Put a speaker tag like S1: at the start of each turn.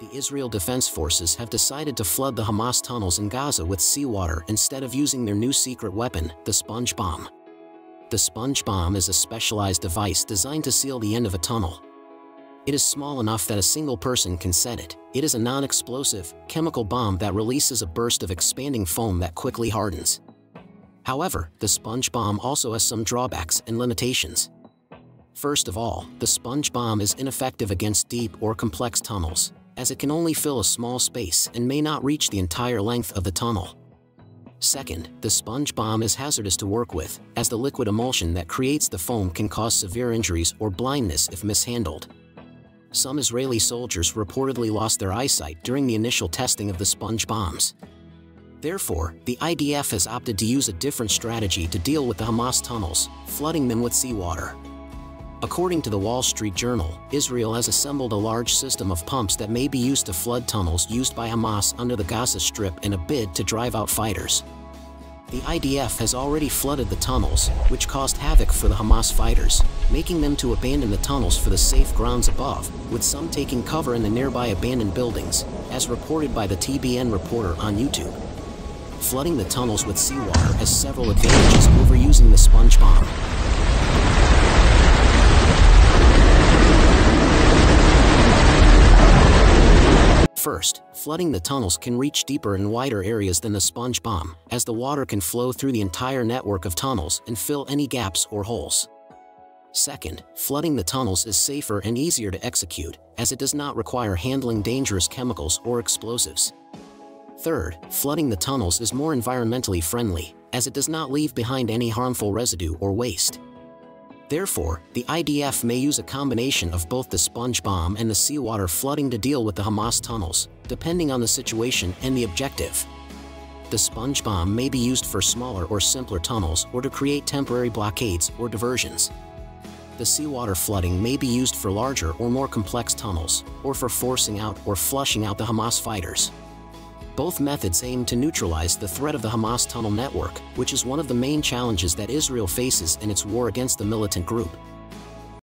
S1: The Israel Defense Forces have decided to flood the Hamas tunnels in Gaza with seawater instead of using their new secret weapon, the sponge bomb. The sponge bomb is a specialized device designed to seal the end of a tunnel. It is small enough that a single person can set it. It is a non-explosive, chemical bomb that releases a burst of expanding foam that quickly hardens. However, the sponge bomb also has some drawbacks and limitations. First of all, the sponge bomb is ineffective against deep or complex tunnels, as it can only fill a small space and may not reach the entire length of the tunnel. Second, the sponge bomb is hazardous to work with, as the liquid emulsion that creates the foam can cause severe injuries or blindness if mishandled. Some Israeli soldiers reportedly lost their eyesight during the initial testing of the sponge bombs. Therefore, the IDF has opted to use a different strategy to deal with the Hamas tunnels, flooding them with seawater. According to the Wall Street Journal, Israel has assembled a large system of pumps that may be used to flood tunnels used by Hamas under the Gaza Strip in a bid to drive out fighters. The IDF has already flooded the tunnels, which caused havoc for the Hamas fighters, making them to abandon the tunnels for the safe grounds above, with some taking cover in the nearby abandoned buildings, as reported by the TBN reporter on YouTube. Flooding the tunnels with seawater has several advantages over using the sponge bomb. First, flooding the tunnels can reach deeper and wider areas than the sponge bomb, as the water can flow through the entire network of tunnels and fill any gaps or holes. Second, flooding the tunnels is safer and easier to execute, as it does not require handling dangerous chemicals or explosives. Third, flooding the tunnels is more environmentally friendly, as it does not leave behind any harmful residue or waste. Therefore, the IDF may use a combination of both the sponge bomb and the seawater flooding to deal with the Hamas tunnels, depending on the situation and the objective. The sponge bomb may be used for smaller or simpler tunnels or to create temporary blockades or diversions. The seawater flooding may be used for larger or more complex tunnels, or for forcing out or flushing out the Hamas fighters. Both methods aim to neutralize the threat of the Hamas tunnel network, which is one of the main challenges that Israel faces in its war against the militant group.